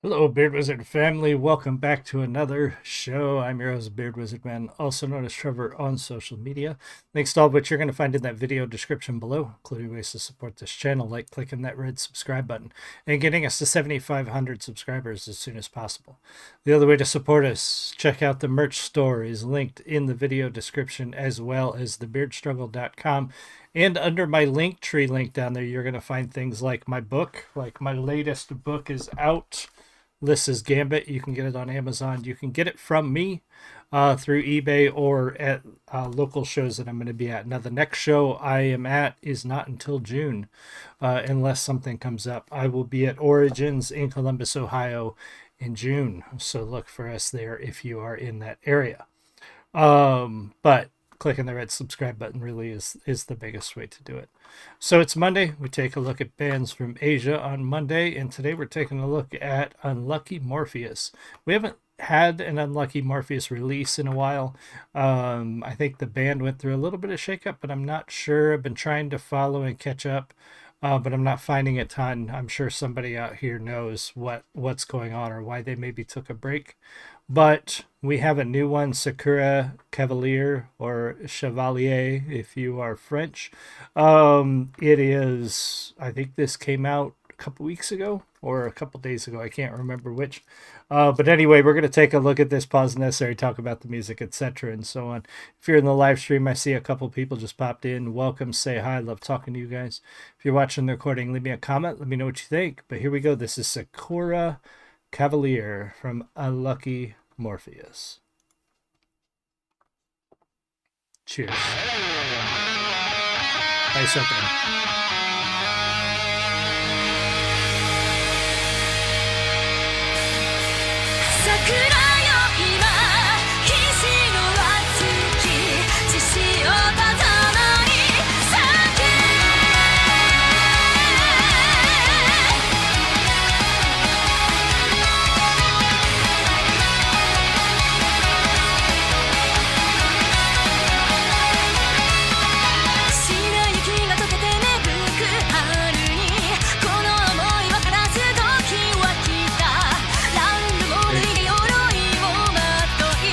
Hello, Beard Wizard family. Welcome back to another show. I'm your host, Beard Wizard Man, also known as Trevor on social media. Links to all of which you're going to find in that video description below, including ways to support this channel, like clicking that red subscribe button and getting us to 7,500 subscribers as soon as possible. The other way to support us, check out the merch store, is linked in the video description, as well as thebeardstruggle.com. And under my link tree link down there, you're going to find things like my book. Like my latest book is out. Lys's Gambit. You can get it on Amazon. You can get it from me through eBay or at local shows that I'm going to be at. Now, the next show I am at is not until June, unless something comes up. I will be at Origins in Columbus, Ohio in June. So look for us there if you are in that area. But clicking the red subscribe button really is the biggest way to do it. So it's Monday. We take a look at bands from Asia on Monday, and today we're taking a look at Unlucky Morpheus. We haven't had an Unlucky Morpheus release in a while. I think the band went through a little bit of shakeup, but I'm not sure. I've been trying to follow and catch up, but I'm not finding a ton. I'm sure somebody out here knows what's going on or why they maybe took a break. But we have a new one, Sakura, Cavalier, or Chevalier, if you are French. It is, I think this came out a couple weeks ago or a couple days ago. I can't remember which. But anyway, we're going to take a look at this, pause necessary, talk about the music, etc., and so on. If you're in the live stream, I see a couple people just popped in. Welcome, say hi. Love talking to you guys. If you're watching the recording, leave me a comment. Let me know what you think. But here we go. This is Sakura Cavalier from Unlucky Morpheus. Cheers. Nice opening. 桜よ今日の熱き血潮とともに咲け白い雪が溶けて芽吹く春にこの想いはからず時は来たランドゴールで鎧をまとい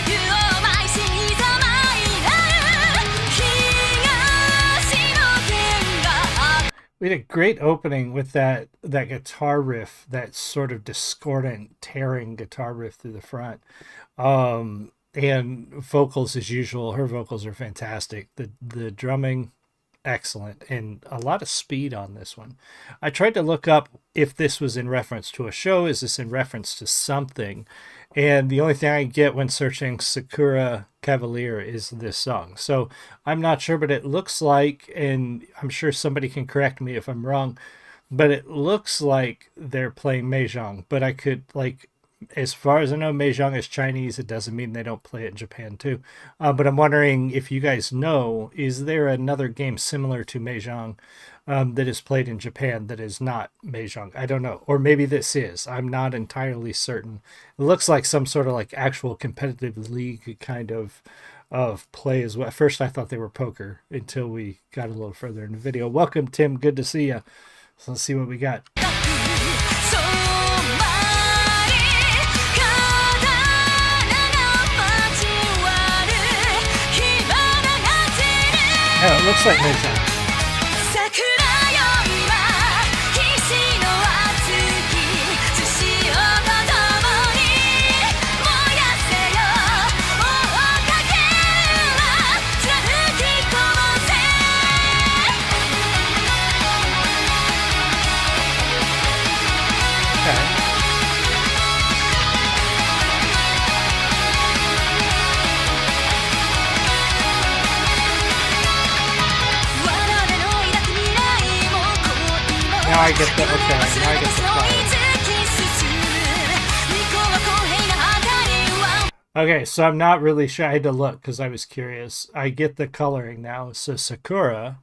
竜を舞しざまいなる東の天が We had a great opening with that guitar riff, that sort of discordant, tearing guitar riff through the front. And vocals as usual. Her vocals are fantastic. The drumming, excellent, and a lot of speed on this one. I tried to look up if this was in reference to a show. Is this in reference to something? And the only thing I get when searching Sakura Cavalier is this song. So I'm not sure, but it looks like, and I'm sure somebody can correct me if I'm wrong, but it looks like they're playing Mahjong. But I could, like, as far as I know, Mahjong is Chinese. It doesn't mean they don't play it in Japan too. But I'm wondering if you guys know, is there another game similar to Mahjong that is played in Japan that is not Mahjong? I don't know. Or maybe this is. I'm not entirely certain. It looks like some sort of like actual competitive league kind of play as well. At first I thought they were poker until we got a little further in the video. Welcome, Tim. Good to see you. So let's see what we got. そうまり刀の交わる火花が散る Yeah, it looks like Mahjong. 桜よ今日の熱き血潮とともに燃やせよ追っかけるわ貫き通せ Okay. Now I get the okay. Now I get the fire. Okay, so I'm not really sure. I had to look because I was curious. I get the coloring now. So Sakura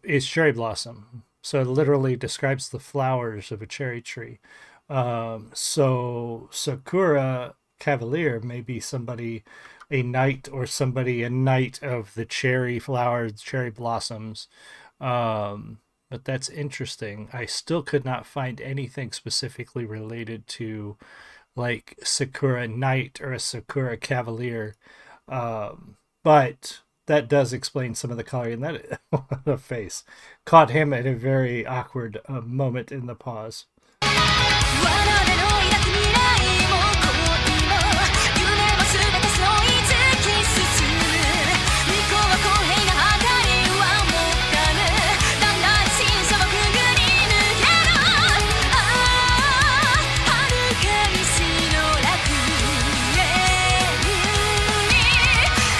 is cherry blossom. So it literally describes the flowers of a cherry tree. So Sakura Cavalier may be somebody, a knight or somebody, a knight of the cherry flowers, cherry blossoms. but that's interesting. I still could not find anything specifically related to like Sakura Knight or a Sakura Cavalier. But that does explain some of the coloring. That the face caught him at a very awkward moment in the pause. 我の手の抱く未来も恋も夢も全て沿い突き進む未公は公平な計りは持たぬ断崖新書をくぐり抜けろああ遥か西の楽園に永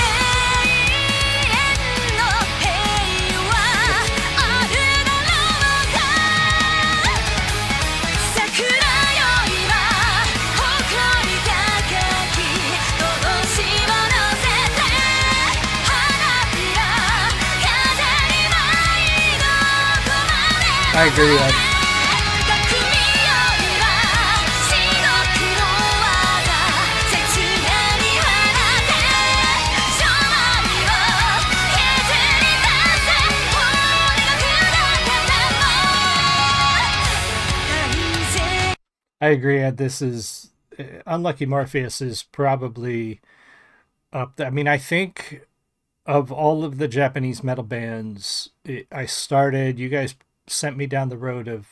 遠の平和あるだろうか桜よ今誇り高き灯しを乗せて花びら風に舞いどこまで I agree. 匠よ今至極の技切なに放て勝利を削り出せ骨が砕けても大勢 I agree. This is Unlucky Morpheus is probably up there. I mean, I think of all of the Japanese metal bands, I started. You guys sent me down the road of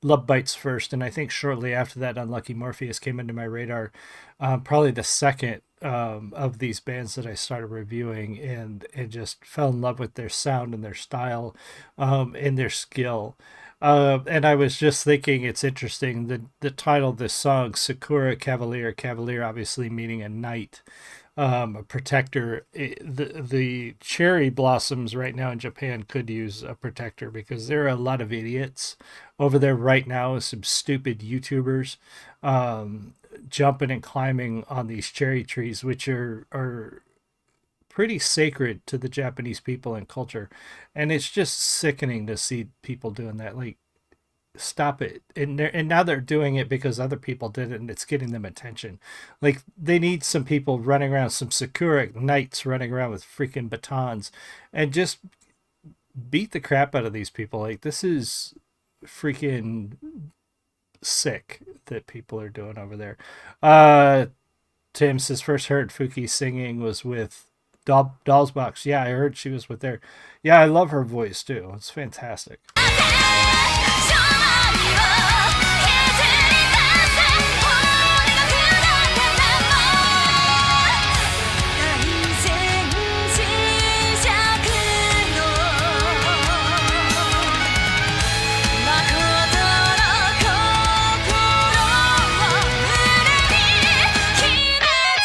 Love Bites first, and I think shortly after that, Unlucky Morpheus came into my radar. Probably the second of these bands that I started reviewing, and just fell in love with their sound and their style, and their skill. And I was just thinking, it's interesting, the title of this song, Sakura Cavalier, Cavalier obviously meaning a knight, a protector. The cherry blossoms right now in Japan could use a protector, because there are a lot of idiots over there right now, some stupid YouTubers jumping and climbing on these cherry trees, which are pretty sacred to the Japanese people and culture. And it's just sickening to see people doing that. Like, stop it. And now they're doing it because other people did it, and it's getting them attention. Like, they need some people running around, some Sakura knights running around with freaking batons, and just beat the crap out of these people. Like, this is freaking sick that people are doing over there. Tim says first heard Fuki singing was with Doll's Box. Yeah, I heard she was with there. Yeah, I love her voice too. It's fantastic. 勝利を削り出せ骨が砕けても大戦磁石の誠の心を胸に決めて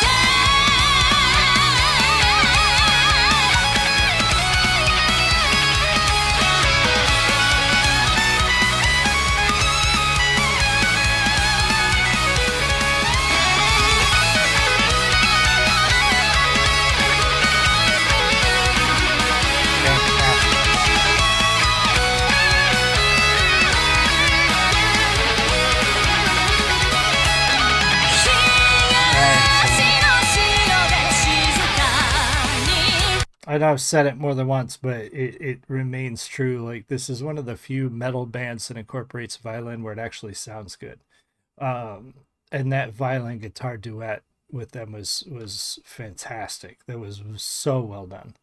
I know I've said it more than once, but it remains true. Like, this is one of the few metal bands that incorporates violin where it actually sounds good. And that violin guitar duet with them was fantastic. That was so well done.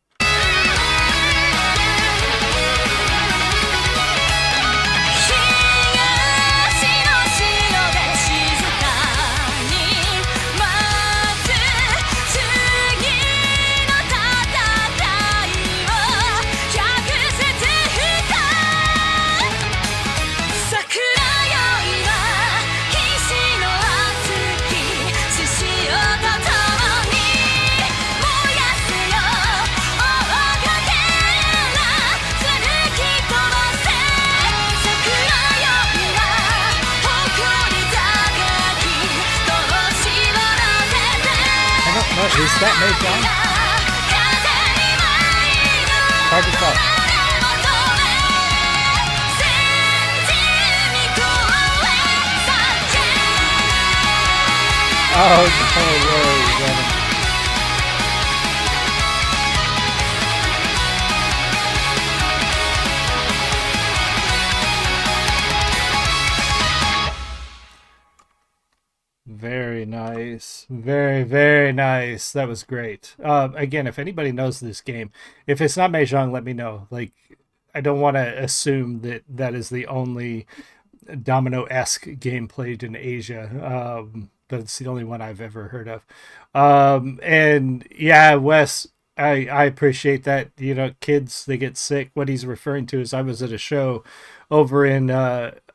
'Is that May John? Hard to tell. Oh, really? nice. Very, very nice. That was great. Again, if anybody knows this game, if it's not Mahjong, let me know. Like, I don't want to assume that that is the only domino-esque game played in Asia, but it's the only one I've ever heard of. And yeah, Wes, I appreciate that. You know, kids, they get sick. What he's referring to is I was at a show over in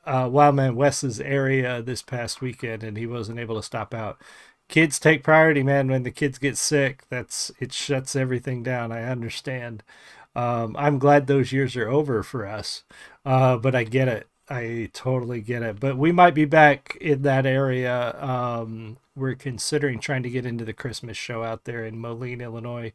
Wildman Wes's area this past weekend, and he wasn't able to stop out. Kids take priority, man. When the kids get sick, it shuts everything down. I understand. I'm glad those years are over for us, but I get it. I totally get it. But we might be back in that area. We're considering trying to get into the Christmas show out there in Moline, Illinois.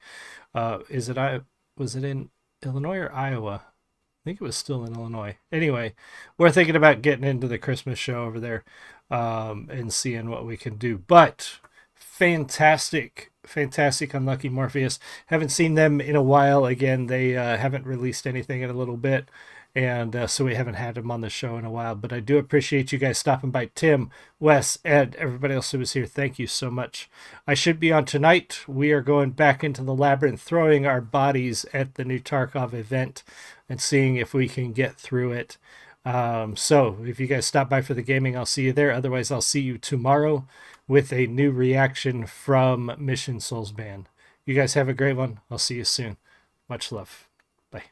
Is it I? Was it in Illinois or Iowa? I think it was still in Illinois. Anyway, we're thinking about getting into the Christmas show over there, and seeing what we can do. But fantastic, fantastic Unlucky Morpheus. Haven't seen them in a while. Again, they haven't released anything in a little bit. And so we haven't had them on the show in a while. But I do appreciate you guys stopping by. Tim, Wes, Ed, everybody else who was here, thank you so much. I should be on tonight. We are going back into the labyrinth, throwing our bodies at the new Tarkov event and seeing if we can get through it. So if you guys stop by for the gaming, I'll see you there. Otherwise, I'll see you tomorrow with a new reaction from Mission Souls Band. You guys have a great one. I'll see you soon. Much love. Bye.